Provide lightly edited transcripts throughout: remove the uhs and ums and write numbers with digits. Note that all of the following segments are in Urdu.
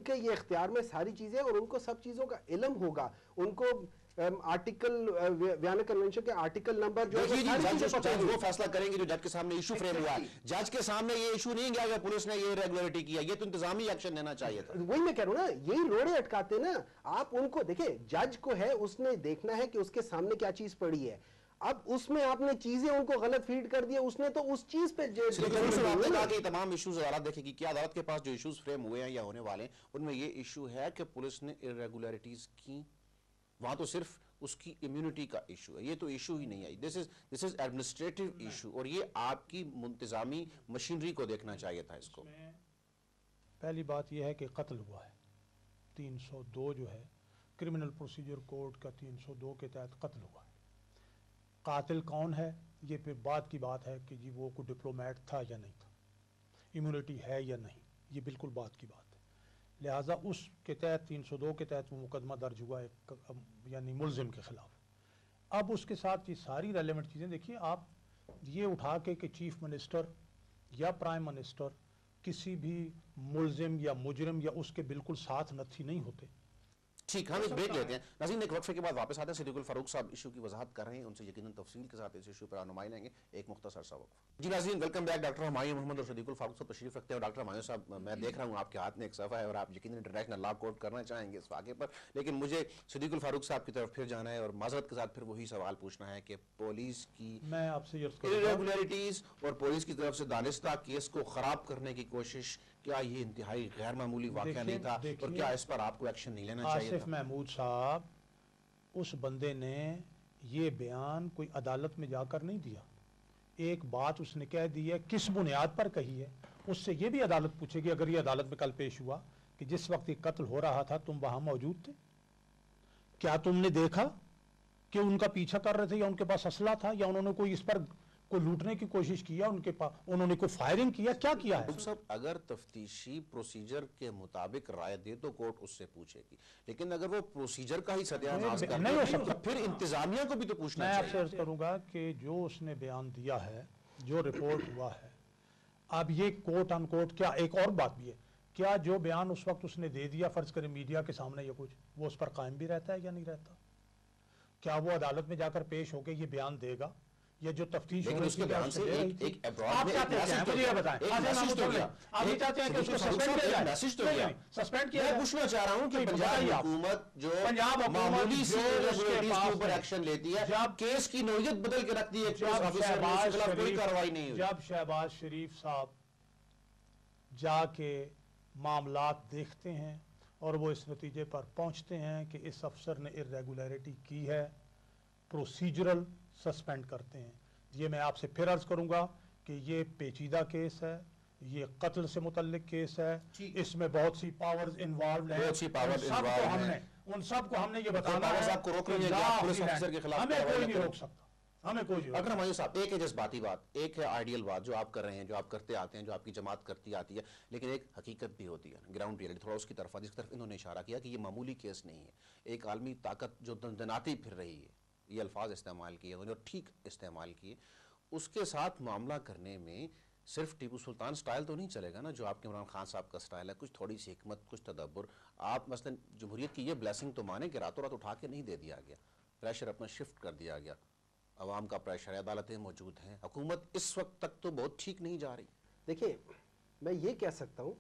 کے یہ اختیار میں ساری چیزیں اور ان کو سب چیزوں کا علم ہوگا. ان کو آرٹیکل ویانا کنونشن کے آرٹیکل نمبر جو جج وہ فیصلہ کریں گے جو جج کے سامنے ایشو فریم ہوا ہے. جج کے سامنے یہ ایشو نہیں گیا کہ پولیس نے یہ ریگولیرٹی کیا, یہ تو انتظامی ایکشن لینا چاہیے تھا. وہی میں کہہ رہا ہوں نا, یہی روڑے اٹکاتے نا آپ ان کو. دیکھیں جج کو ہے اس نے دیکھنا ہے کہ اس کے سامنے کیا چیز پڑی ہے. اب اس میں آپ نے چیزیں ان کو غلط فیڈ کر دیا, اس نے تو اس چیز پہ آپ نے کہا کہ تمام ایشوز عدالت دیکھے گی. کیا عدالت کے پاس جو ایشوز فریم ہوئے ہیں یا ہونے والے ہیں ان میں یہ ایشو ہے کہ پولیس نے irregularities کی؟ وہاں تو صرف اس کی امیونٹی کا ایشو ہے, یہ تو ایشو ہی نہیں آئی. دس از ایڈمنسٹریٹو ایشو, اور یہ آپ کی منتظامی مشینری کو دیکھنا چاہیے تھا اس کو. پہلی بات یہ ہے کہ قتل ہوا ہے, 302 جو ہے کرمنل پروسیجر کوڈ کا 302 کے تحت قتل ہوا ہے. قاتل کون ہے یہ پھر بعد کی بات ہے کہ جی وہ کوئی ڈپلومیٹ تھا یا نہیں تھا, امیونٹی ہے یا نہیں, یہ بالکل بات کی بات ہے. لہٰذا اس کے تحت 302 کے تحت وہ مقدمہ درج ہوا ہے یعنی ملزم کے خلاف. اب اس کے ساتھ یہ ساری ریلیونٹ چیزیں دیکھیے, آپ یہ اٹھا کے کہ چیف منسٹر یا پرائم منسٹر کسی بھی ملزم یا مجرم یا اس کے بالکل ساتھ نتھی نہیں ہوتے. ٹھیک, ہم ایک بریک لیتے ہیں. ناظرین ایک وقفے کے بعد واپس آتے ہیں. صدیق الفاروق صاحب ایشو کی وضاحت کر رہے ہیں, ان سے یقیناً تفصیل کے ساتھ اس ایشو پر رہنمائی لیں گے. ایک مختصر سا وقفہ. جی ناظرین ویلکم بیک. ڈاکٹر ہمایوں محمد اور صدیق الفاروق صاحب تشریف رکھتے ہیں. اور ڈاکٹر ہمایوں صاحب میں دیکھ رہا ہوں آپ کے ہاتھ میں ایک صفحہ ہے اور آپ یقیناً انٹرنیشنل لا کوٹ کرنا چاہیں گے اس واقعے پر, لیکن مجھے صدیق الفاروق صاحب کی طرف پھر جانا ہے اور معذرت کے ساتھ پھر وہی سوال پوچھنا ہے کہ پولیس کی میں آپ سے irregularities اور پولیس کی طرف سے دانستہ کیس کو خراب کرنے کی کوشش, کیا یہ انتہائی غیر معمولی واقعہ نہیں تھا اور کیا اس پر آپ کو ایکشن نہیں لینا چاہیے تھا؟ آصف محمود صاحب, اس بندے نے یہ بیان کوئی عدالت میں جا کر نہیں دیا. ایک بات اس نے کہہ دی ہے, کس بنیاد پر کہی ہے اس سے یہ بھی عدالت پوچھے گی. اگر یہ عدالت میں کل پیش ہوا کہ جس وقت یہ قتل ہو رہا تھا تم وہاں موجود تھے, کیا تم نے دیکھا کہ ان کا پیچھا کر رہے تھے یا ان کے پاس اسلحہ تھا یا انہوں نے کوئی اس پر کوئی لوٹنے کی کوشش کیا, ان کے پاس انہوں نے کوئی فائرنگ کیا, کیا کیا ہے؟ صاحب اگر تفتیشی پروسیجر کے مطابق رائے دے تو کورٹ اس سے پوچھے گی, لیکن اگر وہ پروسیجر کا ہی ستیہ ناز کرنے نہیں ہو سکتا, پھر انتظامیہ کو بھی تو پوچھنا چاہیے. میں آپ سے عرض چاہیے. کروں گا کہ جو اس نے بیان دیا ہے, جو رپورٹ ہوا ہے, اب یہ کوٹ ان کوٹ, کیا ایک اور بات بھی ہے, کیا جو بیان اس وقت اس نے دے دیا فرض کریں میڈیا کے سامنے یا کچھ, وہ اس پر قائم بھی رہتا ہے یا نہیں رہتا؟ کیا وہ عدالت میں جا کر پیش ہو کے یہ بیان دے گا یا جو تفتیش لیکن اس کے بیان سے ایک آپ چاہتے ہیں مجھے یہ بتائیں, آپ یہ چاہتے ہیں کہ اس کو سسپینڈ کیا جائے؟ میسج تو گیا, سسپینڈ کیا میں جائے. پوچھنا چاہ رہا ہوں کہ پنجاب حکومت جو معمولی سی irregularities کے اوپر ایکشن لیتی ہے, کیس کی نوعیت بدل کے رکھتی ہے, کوئی کارروائی نہیں ہوئی. جب شہباز شریف صاحب جا کے معاملات دیکھتے ہیں اور وہ اس نتیجے پر پہنچتے ہیں کہ اس افسر نے irregularity کی ہے, پروسیجرل سسپینڈ کرتے ہیں. یہ میں آپ سے پھر عرض کروں گا کہ یہ پیچیدہ کیس ہے, یہ قتل سے متعلق کیس ہے, اس میں بہت سی پاورز انوالوڈ ہیں, ان سب کو ہم نے یہ بتانا ہے, ہمیں کوئی نہیں روک سکتا, ہمیں کوئی. اگر ہمایوں صاحب ایک ہے جذباتی بات, ایک ہے آئیڈیل بات جو آپ کر رہے ہیں, جو آپ کرتے آتے ہیں, جو آپ کی جماعت کرتی آتی ہے, لیکن ایک حقیقت بھی ہوتی ہے, گراؤنڈ ریئلٹی, تھوڑا اس کی طرف جس کی طرف انہوں نے اشارہ کیا کہ یہ معمولی کیس نہیں ہے. ایک عالمی طاقت جو دندناتی پھر رہی ہے, یہ الفاظ استعمال کیے انہوں نے, ٹھیک استعمال کیے, اس کے ساتھ معاملہ کرنے میں صرف ٹیپو سلطان سٹائل تو نہیں چلے گا نا, جو آپ کے عمران خان صاحب کا سٹائل ہے, کچھ تھوڑی سی حکمت, کچھ تدبر. آپ مثلا جمہوریت کی یہ بلیسنگ تو مانیں کہ راتوں رات اٹھا کے نہیں دے دیا گیا, پریشر اپنا شفٹ کر دیا گیا, عوام کا پریشر ہے, عدالتیں موجود ہیں, حکومت اس وقت تک تو بہت ٹھیک نہیں جا رہی. دیکھیں میں یہ کہہ سکتا ہوں,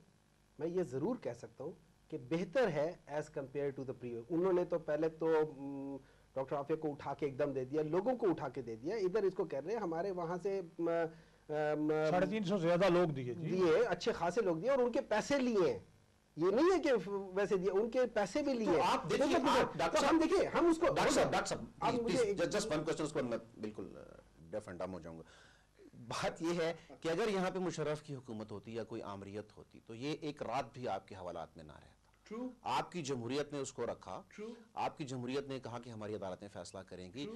میں یہ ضرور کہہ سکتا ہوں کہ بہتر ہے as compared to the previous. انہوں نے تو پہلے تو ڈاکٹر عافیہ کو اٹھا کے ایک دم دے دیا, لوگوں کو اٹھا کے دے دیا, ادھر اس کو کہہ رہے ہیں ہمارے وہاں سے 350 سے زیادہ لوگ دیے, اچھے خاصے لوگ دیے اور ان کے پیسے لیے ہیں, یہ نہیں ہے کہ ویسے دیے, ان کے پیسے بھی لیے. آپ دیکھیں, ہم دیکھیں, ہم اس کو ڈاکٹر صاحب جسٹ ون کوسچن, اس پر میں بالکل ڈیف اینڈ ڈم ہو جاؤں گا. بات یہ ہے کہ اگر یہاں پہ مشرف کی حکومت ہوتی یا کوئی آمریت ہوتی تو یہ ایک رات بھی آپ کے حوالات میں نہ رہتا. آپ کی جمہوریت نے اس کو رکھا, آپ کی جمہوریت نے کہا کہ ہماری عدالتیں فیصلہ کریں گی.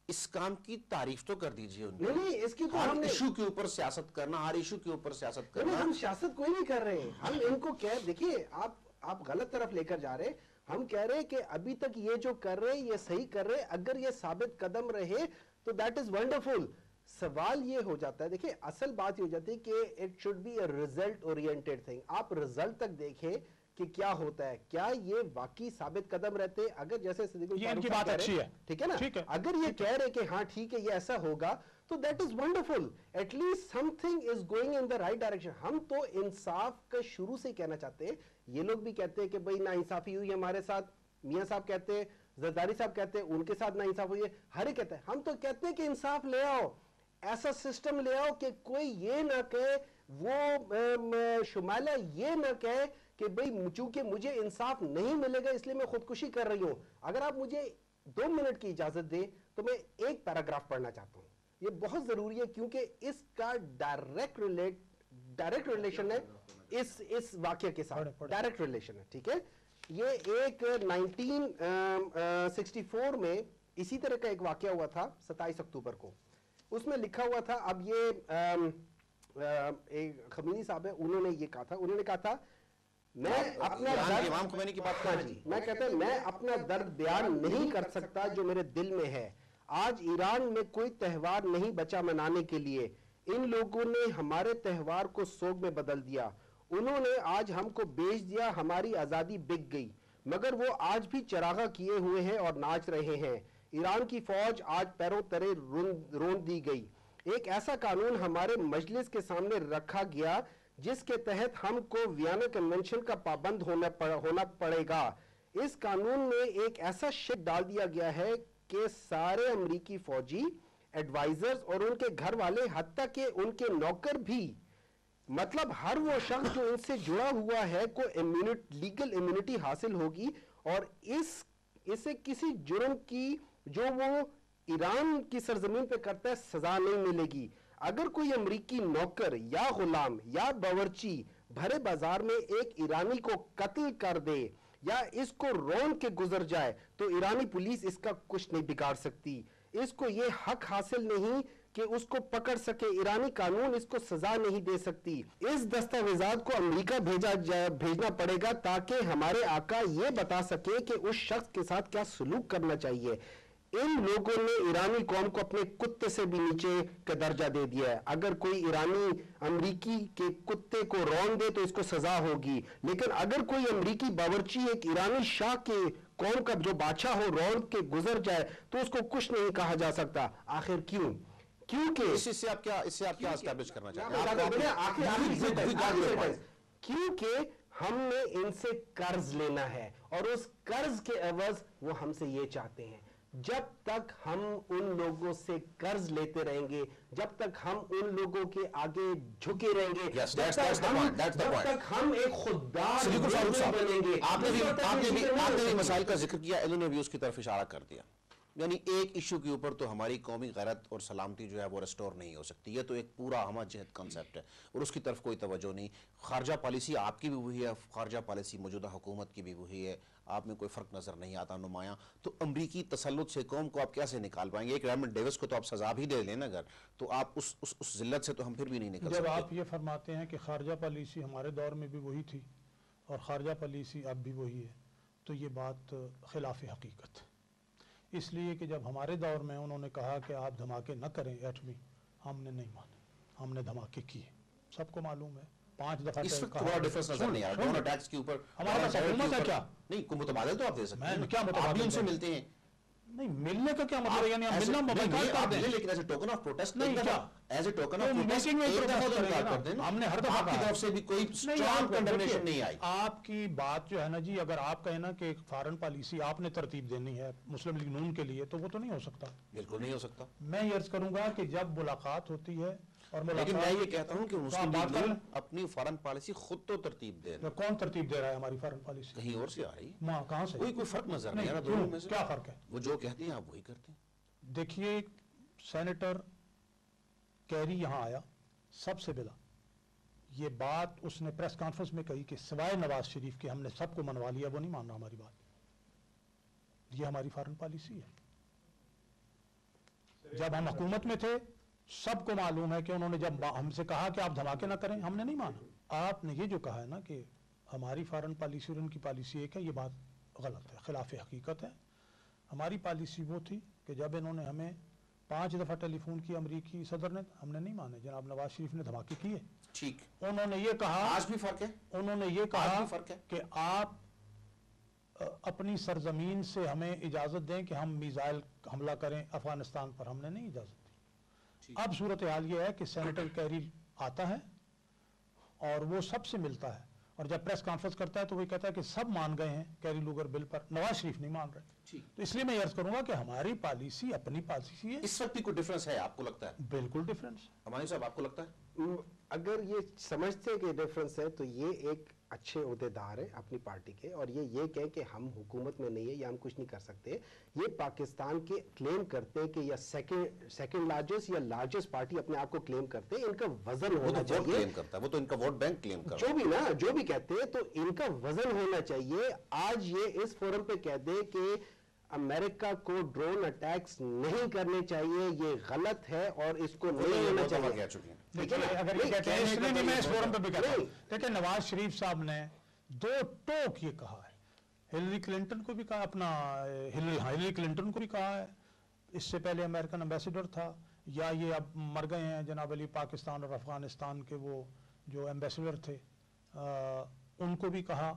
اس کام کی تعریف تو کر دیجئے ان کو. نہیں, اس کی تو ہر ایشو کے اوپر سیاست کرنا, ہر ایشو کے اوپر سیاست کرنا. ہم سیاست کوئی نہیں کر رہے, ہم ان کو دیکھیے آپ غلط طرف لے کر جا رہے. ہم کہہ رہے کہ ابھی تک یہ جو کر رہے یہ صحیح کر رہے, اگر یہ ثابت قدم رہے تو دیٹ از ونڈرفل. سوال یہ ہو جاتا ہے, دیکھیں اصل بات یہ ہو جاتی ہے کہ it should be a result oriented thing. آپ ریزلٹ تک دیکھیں کہ کیا ہوتا ہے. کیا یہ واقعی ثابت قدم رہتے؟ اگر جیسے صدیق یہ ان کی فاروق صاحب بات کہہ رہے اچھی ہیں، ہے. ٹھیک ہے نا، ٹھیک ہے. اگر یہ کہہ رہے کہ ہاں ٹھیک ہے یہ ایسا ہوگا تو that is wonderful. At least something is going in the right direction. ہم تو انصاف کا شروع سے کہنا چاہتے ہیں. یہ لوگ بھی کہتے ہیں کہ بھائی ناانصافی ہوئی ہمارے ساتھ، میاں صاحب کہتے ہیں، زرداری صاحب کہتے ہیں ان کے ساتھ ناانصاف ہوئی ہے، ہر ایک کہتا ہے. ہم تو کہتے ہیں کہ انصاف لے آؤ، ایسا سسٹم لے آؤ کہ کوئی یہ نہ کہے، وہ شمالہ یہ نہ کہے کہ بھئی چونکہ مجھے انصاف نہیں ملے گا اس لیے میں خودکشی کر رہی ہوں. اگر آپ مجھے 2 منٹ کی اجازت دیں تو میں ایک پیراگراف پڑھنا چاہتا ہوں. یہ بہت ضروری ہے کیونکہ اس کا ڈائریکٹ ریلیشن ہے اس واقعہ کے ساتھ. ڈائریکٹ ریلیشن ہے. ٹھیک ہے. یہ ایک 1964 میں اسی طرح کا ایک واقعہ ہوا تھا 27 اکتوبر کو. اس میں لکھا ہوا تھا، اب یہ خمینی صاحب ہے، انہوں نے یہ کہا تھا، انہوں نے کہا تھا میں اپنا امام خمینی کی بات کر رہے ہیں. میں کہتا ہوں میں اپنا درد بیان نہیں کر سکتا جو میرے دل میں ہے. آج ایران میں کوئی تہوار نہیں بچا منانے کے لیے. ان لوگوں نے ہمارے تہوار کو سوگ میں بدل دیا. انہوں نے آج ہم کو بیچ دیا. ہماری آزادی بک گئی، مگر وہ آج بھی چراغاں کیے ہوئے ہیں اور ناچ رہے ہیں. ایران کی فوج آج پیروں تلے رون دی گئی. ایک ایسا قانون ہمارے مجلس کے سامنے رکھا گیا جس کے تحت ہم کو ویانا کنونشن کا پابند ہونا پڑے گا. اس قانون میں ایک ایسا شک ڈال دیا گیا ہے کہ سارے امریکی فوجی، ایڈوائزرز اور ان کے گھر والے، حتیٰ کہ ان کے نوکر بھی، مطلب ہر وہ شخص جو ان سے جڑا ہوا ہے کو لیگل امیونٹی حاصل ہوگی اور اسے کسی جرم کی جو وہ ایران کی سرزمین پہ کرتا ہے سزا نہیں ملے گی. اگر کوئی امریکی نوکر یا غلام یا باورچی بھرے بازار میں ایک ایرانی کو قتل کر دے یا اس کو رون کے گزر جائے تو ایرانی پولیس اس کا کچھ نہیں بگاڑ سکتی. اس کو یہ حق حاصل نہیں کہ اس کو پکڑ سکے. ایرانی قانون اس کو سزا نہیں دے سکتی. اس دستاویزات کو امریکہ بھیجنا پڑے گا تاکہ ہمارے آقا یہ بتا سکے کہ اس شخص کے ساتھ کیا سلوک کرنا چاہیے. ان لوگوں نے ایرانی قوم کو اپنے کتے سے بھی نیچے کا درجہ دے دیا ہے. اگر کوئی ایرانی امریکی کے کتے کو رون دے تو اس کو سزا ہوگی، لیکن اگر کوئی امریکی باورچی ایک ایرانی شاہ کے قوم کا جو بادشاہ ہو رون کے گزر جائے تو اس کو کچھ نہیں کہا جا سکتا. آخر کیوں؟ کیونکہ اس سے آپ کیا اسٹیبلش کرنا چاہتے ہیں؟ کیونکہ ہم نے ان سے قرض لینا ہے اور اس قرض کے عوض وہ ہم سے یہ چاہتے ہیں. جب تک ہم ان لوگوں سے قرض لیتے رہیں گے، جب تک ہم ان لوگوں کے آگے جھکے رہیں گے، جب تک ہم ایک خوددار بنیں گے. آپ نے بھی مسائل کا ذکر کیا، انہوں نے بھی اس کی طرف اشارہ کر دیا. یعنی ایک ایشو کے اوپر تو ہماری قومی غیرت اور سلامتی جو ہے وہ ریسٹور نہیں ہو سکتی. یہ تو ایک پورا ہمہ جہت کنسیپٹ ہے اور اس کی طرف کوئی توجہ نہیں. خارجہ پالیسی آپ کی بھی وہی ہے، خارجہ پالیسی موجودہ حکومت کی بھی وہی ہے. آپ میں کوئی فرق نظر نہیں آتا نمایاں. تو امریکی تسلط سے قوم کو آپ کیسے نکال پائیں گے؟ ایک ریمنڈ ڈیوس کو تو آپ سزا بھی دے لیں نا اگر، تو آپ اس ذلت سے تو ہم پھر بھی نہیں نکل سکتے. جب آپ یہ فرماتے ہیں کہ خارجہ پالیسی ہمارے دور میں بھی وہی تھی اور خارجہ پالیسی اب بھی وہی ہے، تو یہ بات خلاف حقیقت ہے. اس لیے کہ جب ہمارے دور میں انہوں نے کہا کہ آپ دھماکے نہ کریں ایٹمی، ہم نے نہیں مانے، ہم نے دھماکے کیے. سب کو معلوم ہے 5 دفعہ اس وقت بڑا ڈیفرنس نظر نہیں آ رہا. ڈرون اٹیکس کے اوپر ہمارا حکومت ہے کیا؟ نہیں، کوئی متبادل تو آپ دے سکتے ہیں. کیا آپ بھی ان سے ملتے ہیں. نہیں، ملنے کا کیا مطلب ہے؟ یعنی ہم ملنا موقع کر دیں، لیکن as a token of protest نہیں کیا؟ ایز اے ٹوکن آف تو پروٹیسٹ میٹنگ میں ایک دفعہ تو protest انکار کریں کر دیں. ہم نے ہر دفعہ آپ کی طرف سے بھی کوئی اسٹرانگ کنڈمنیشن نہیں آئی. آپ کی بات جو ہے نا جی، اگر آپ کہیں نا کہ ایک فارن پالیسی آپ نے ترتیب دینی ہے مسلم لیگ نون کے لیے تو وہ تو نہیں ہو سکتا. بالکل نہیں ہو سکتا. میں یہ عرض کروں گا کہ جب ملاقات ہوتی ہے اور لیکن میں یہ کہتا ہوں کہ مسلم لیگ لیگ نون اپنی فارن پالیسی خود تو ترتیب دے رہا ہے. کون ترتیب دے رہا ہے ہماری فارن پالیسی؟ کہیں اور سے آ رہی ہے. ماں کہاں سے؟ کوئی فرق نظر نہیں آ رہا کیوں؟ دونوں میں سے. کیا فرق ہے؟ وہ جو کہتے ہیں آپ وہی کرتے ہیں. دیکھیے سینیٹر کیری یہاں آیا سب سے پہلا یہ بات اس نے پریس کانفرنس میں کہی کہ سوائے نواز شریف کے ہم نے سب کو منوا لیا، وہ نہیں مان رہا ہماری بات. یہ ہماری فارن پالیسی ہے. جب ہم حکومت میں تھے سب کو معلوم ہے کہ انہوں نے جب ہم سے کہا کہ آپ دھماکے نہ کریں، ہم نے نہیں مانا. آپ نے یہ جو کہا ہے نا کہ ہماری فارن پالیسی اور ان کی پالیسی ایک ہے، یہ بات غلط ہے، خلاف حقیقت ہے. ہماری پالیسی وہ تھی کہ جب انہوں نے ہمیں 5 دفعہ ٹیلی فون کی امریکی صدر نے, ہم نے نہیں مانے. جناب نواز شریف نے دھماکے کیے. ٹھیک, انہوں نے یہ کہا, آج بھی فرق ہے, انہوں نے یہ آج کہا بھی فرق ہے. کہ آپ اپنی سرزمین سے ہمیں اجازت دیں کہ ہم میزائل حملہ کریں افغانستان پر. ہم نے نہیں اجازت دی. اب صورتحال یہ ہے کہ سینیٹر کیری آتا ہے اور وہ سب سے ملتا ہے, اور جب پریس کانفرنس کرتا ہے تو وہ کہتا ہے کہ سب مان گئے ہیں کیری لوگر بل پر, نواز شریف نہیں مان رہے. تو اس لیے میں عرض کروں گا کہ ہماری پالیسی اپنی پالیسی ہے. اس وقت بھی کوئی ڈفرنس ہے آپ کو لگتا ہے؟ بالکل ڈفرنس. ہمایوں صاحب آپ کو لگتا ہے؟ اگر یہ سمجھتے ہیں کہ ڈیفرنس ہے تو یہ ایک اچھے عہدیدار ہیں اپنی پارٹی کے, اور یہ کہیں کہ ہم حکومت میں نہیں ہے یا ہم کچھ نہیں کر سکتے. یہ پاکستان کے کلیم کرتے ہیں کہ یا سیکنڈ لارجسٹ یا لارجسٹ پارٹی اپنے آپ کو کلیم کرتے ہیں. ان کا وزن وہ ہونا تو ووٹ چاہیے, کلیم کرتا ہے, وہ تو ان کا ووٹ بینک کلیم کرتا جو بھی نا, جو بھی کہتے ہیں, تو ان کا وزن ہونا چاہیے. آج یہ اس فورم پہ کہہ دے کہ امریکہ کو ڈرون اٹیکس نہیں کرنے چاہیے, یہ غلط ہے اور اس کو نہیں ہونا چاہیے. کہہ چکے ہیں. اگر یہ کہتے ہیں, اس لیے نہیں, میں اس فورم پہ بھی کہتا ہوں. دیکھیں نواز شریف صاحب نے 2 ٹوک یہ کہا ہے. ہلری کلنٹن کو بھی کہا, اپنا ہلری کلنٹن کو بھی کہا ہے, اس سے پہلے امریکن ایمبیسیڈر تھا, یا یہ اب مر گئے ہیں جناب علی پاکستان اور افغانستان کے وہ جو ایمبیسیڈر تھے, ان کو بھی کہا,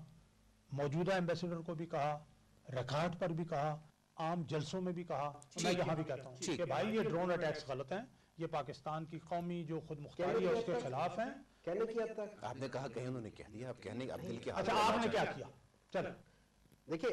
موجودہ ایمبیسیڈر کو بھی کہا, ریکارڈ پر بھی کہا, عام جلسوں میں بھی کہا. میں یہاں بھی کہتا ہوں کہ بھائی یہ ڈرون اٹیکس غلط ہیں, یہ پاکستان کی قومی جو خود مختاری ہے اس کے خلاف ہیں. کہنے کی حد تک آپ نے کہا کہ انہوں نے کہہ دیا, اب کہنے اب دل کے اچھا آپ نے کیا کیا؟ چلیں دیکھیں,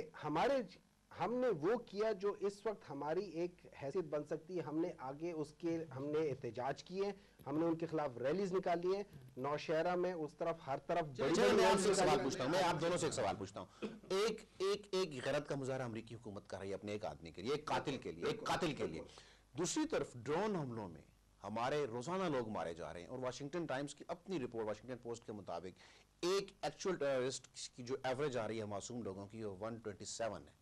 ہم نے وہ کیا جو اس وقت ہماری ایک حیثیت بن سکتی ہے. ہم نے آگے اس کے ہم نے احتجاج کیے, ہم نے ان کے خلاف ریلیز نکالی ہیں نوشہرہ میں, اس طرف ہر طرف. میں آپ سے ایک سوال پوچھتا ہوں, میں آپ دونوں سے ایک سوال پوچھتا ہوں. ایک غیرت کا مظاہرہ امریکی حکومت کر رہی ہے اپنے ایک آدمی کے لیے, ایک قاتل کے لیے, ایک قاتل کے لیے. دوسری طرف ڈرون حملوں میں ہمارے روزانہ لوگ مارے جا رہے ہیں, اور واشنگٹن ٹائمز کی اپنی رپورٹ, واشنگٹن پوسٹ کے مطابق ایک ایکچوئل ٹیررسٹ کی جو ایوریج آ رہی ہے معصوم لوگوں کی, وہ 127 ہے.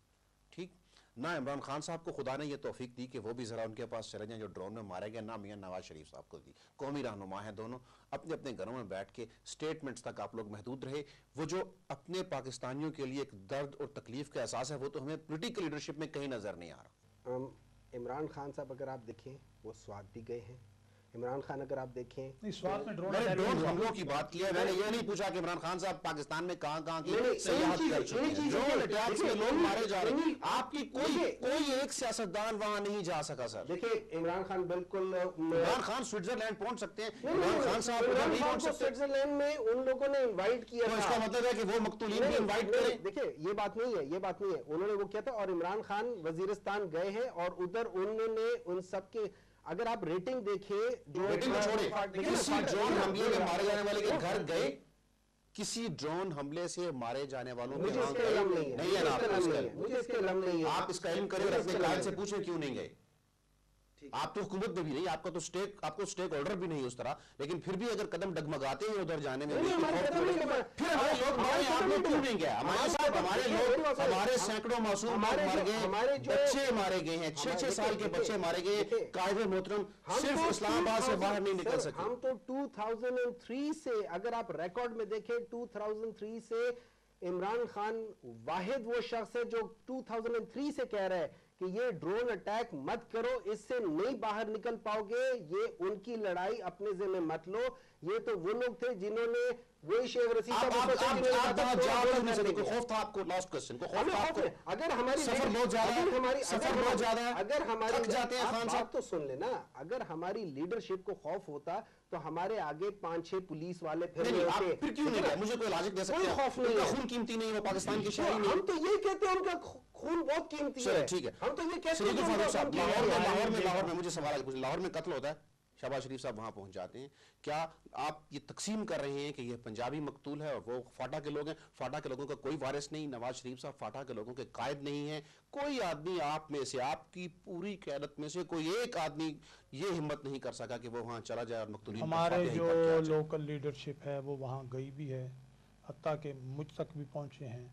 ٹھیک, نہ عمران خان صاحب کو خدا نے یہ توفیق دی کہ وہ بھی ذرا ان کے پاس چلے جائیں جو ڈرون میں مارے گئے, نہ میاں نواز شریف صاحب کو دی. قومی رہنما ہیں دونوں, اپنے اپنے گھروں میں بیٹھ کے سٹیٹمنٹس تک آپ لوگ محدود رہے. وہ جو اپنے پاکستانیوں کے لیے ایک درد اور تکلیف کا احساس ہے, وہ تو ہمیں پولیٹیکل لیڈرشپ میں کہیں نظر نہیں آ رہا. عمران خان صاحب اگر آپ دیکھیں وہ سوات بھی گئے ہیں. عمران خان اگر آپ دیکھیں, نہیں, سوات میں میں نے ڈرون حملوں کی بات کی ہے, میں نے یہ نہیں پوچھا کہ عمران خان صاحب پاکستان میں کہاں کی سیاحت کر چکے ہیں. ڈرون اٹیکس میں لوگ مارے جا رہے ہیں. آپ کی کوئی ایک سیاستدان وہاں نہیں جا سکا سر. دیکھیں عمران خان بالکل, عمران خان سوئٹزرلینڈ پہنچ سکتے ہیں, عمران خان صاحب ادھر نہیں پہنچ سکتے. سوئٹزرلینڈ میں ان لوگوں نے انوائٹ کیا تو اس کا مطلب ہے کہ وہ مقتولین بھی انوائٹ کریں. دیکھیں یہ بات نہیں ہے, یہ بات نہیں ہے. انہوں نے وہ کیا تھا, اور عمران خان وزیرستان گئے ہیں, اور ادھر انہوں نے ان سب کے, اگر آپ ریٹنگ دیکھیں جو کسی ڈرون حملے میں مارے جانے والے کے گھر گئے, کسی ڈرون حملے سے مارے جانے والوں کے وہاں گئے نہیں ہے نا آپ؟ آپ اس کا علم کریں اور اپنے قائد سے پوچھیں کیوں نہیں گئے. آپ تو حکومت میں بھی نہیں, آپ کو سٹیک ہولڈر بھی نہیں اس طرح, لیکن پھر بھی اگر قدم ڈگمگاتے ہیں ادھر جانے میں, پھر ہمارے لوگ مارے, آپ لوگ کیوں نہیں گئے؟ ہمارے لوگ, ہمارے سینکڑوں معصوم لوگ مر گئے, بچے مارے گئے ہیں, 6 سال کے بچے مارے گئے. قائد محترم صرف اسلام آباد سے باہر نہیں نکل سکے. ہم تو 2003 سے, اگر آپ ریکارڈ میں دیکھیں 2003 سے عمران خان واحد وہ شخص ہے جو 2003 سے کہہ رہا ہے کہ یہ ڈرون اٹیک مت کرو, اس سے نہیں باہر نکل پاؤ گے, یہ ان کی لڑائی اپنے ذمہ مت لو. یہ تو وہ لوگ تھے جنہوں نے وہی شیخ رشید اگر ہماری سفر بہت زیادہ ہے, اگر ہماری جاتے ہیں خان صاحب تو سن لینا, اگر ہماری لیڈرشپ کو خوف ہوتا تو ہمارے آگے 5-6 پولیس والے پھر کیوں نہیں گئے؟ مجھے کوئی لاجک دے سکتے ہیں؟ خوف نہیں ہے, خون قیمتی نہیں, وہ پاکستان کی شہری نہیں. ہم تو یہ کہتے ہیں ان کا خون بہت قیمتی ہے. ٹھیک ہے, ہم تو یہ کہتے ہیں لاہور میں مجھے سوال ہے, لاہور میں قتل ہوتا ہے, شہباز شریف صاحب وہاں پہنچ جاتے ہیں, کیا آپ یہ تقسیم کر رہے ہیں کہ یہ پنجابی مقتول ہے اور وہ فاٹا کے لوگ ہیں؟ فاٹا کے لوگوں کا کوئی وارث نہیں, نواز شریف صاحب فاٹا کے لوگوں کے قائد نہیں ہیں. کوئی آدمی آپ میں سے, آپ کی پوری قیادت میں سے کوئی ایک آدمی یہ ہمت نہیں کر سکا کہ وہ وہاں چلا جائے اور مقتولین ہمارے جو لوکل لیڈرشپ ہے وہ وہاں گئی بھی ہے, حتیٰ کہ مجھ تک بھی پہنچے ہیں,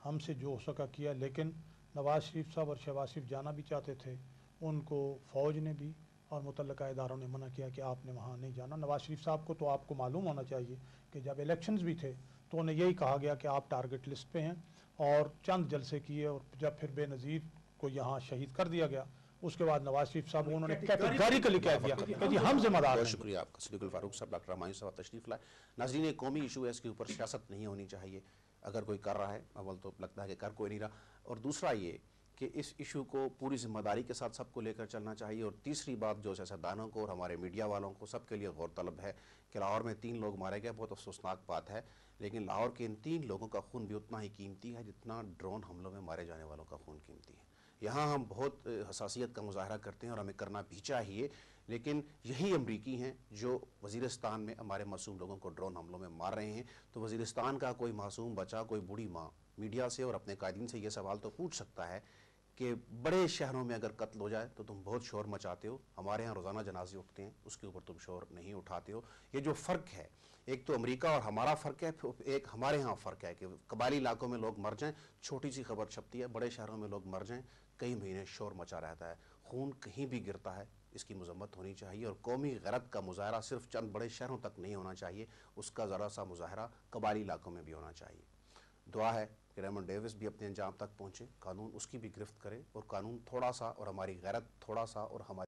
ہم سے جو ہو سکا کیا. لیکن نواز شریف صاحب اور شہباز شریف جانا بھی چاہتے تھے, ان کو فوج نے بھی اور متعلقہ اداروں نے منع کیا کہ آپ نے وہاں نہیں جانا. نواز شریف صاحب کو تو آپ کو معلوم ہونا چاہیے کہ جب الیکشنز بھی تھے تو انہیں یہی کہا گیا کہ آپ ٹارگٹ لسٹ پہ ہیں, اور چند جلسے کیے, اور جب پھر بے نظیر کو یہاں شہید کر دیا گیا اس کے بعد نواز شریف صاحب انہوں نے کیٹیگریکلی کہہ دیا کہ جی ہم ذمہ دار بہت ہیں. شکریہ آپ کا صدیق الفاروق صاحب. ڈاکٹر ہمایوں صاحب تشریف لائے. ناظرین ایک قومی ایشو ہے, اس کے اوپر سیاست نہیں ہونی چاہیے. اگر کوئی کر رہا ہے, اول تو لگتا ہے کہ کر کوئی نہیں رہا, اور دوسرا یہ کہ اس ایشو کو پوری ذمہ داری کے ساتھ سب کو لے کر چلنا چاہیے. اور تیسری بات جو سیاستدانوں کو اور ہمارے میڈیا والوں کو سب کے لیے غور طلب ہے کہ لاہور میں 3 لوگ مارے گئے, بہت افسوسناک بات ہے, لیکن لاہور کے ان 3 لوگوں کا خون بھی اتنا ہی قیمتی ہے جتنا ڈرون حملوں میں مارے جانے والوں کا خون قیمتی ہے. یہاں ہم بہت حساسیت کا مظاہرہ کرتے ہیں اور ہمیں کرنا بھی چاہیے, لیکن یہی امریکی ہیں جو وزیرستان میں ہمارے معصوم لوگوں کو ڈرون حملوں میں مار رہے ہیں. تو وزیرستان کا کوئی معصوم بچہ, کوئی بوڑھی ماں میڈیا سے اور اپنے قائدین سے یہ سوال تو پوچھ سکتا ہے کہ بڑے شہروں میں اگر قتل ہو جائے تو تم بہت شور مچاتے ہو, ہمارے ہاں روزانہ جنازے اٹھتے ہیں, اس کے اوپر تم شور نہیں اٹھاتے ہو. یہ جو فرق ہے, ایک تو امریکہ اور ہمارا فرق ہے, ایک ہمارے ہاں فرق ہے کہ قبائلی علاقوں میں لوگ مر جائیں, چھوٹی سی خبر چھپتی ہے, بڑے شہروں میں لوگ مر جائیں, کئی مہینے شور مچا رہتا ہے, خون کہیں بھی گرتا ہے. اس کی مذمت ہونی چاہیے, اور قومی غیرت کا مظاہرہ صرف چند بڑے شہروں تک نہیں ہونا چاہیے, اس کا ذرا سا مظاہرہ قبائلی علاقوں میں بھی ہونا چاہیے. دعا ہے کہ ریمنڈ ڈیوس بھی اپنے انجام تک پہنچے, قانون اس کی بھی گرفت کرے, اور قانون تھوڑا سا اور ہماری غیرت تھوڑا سا اور ہماری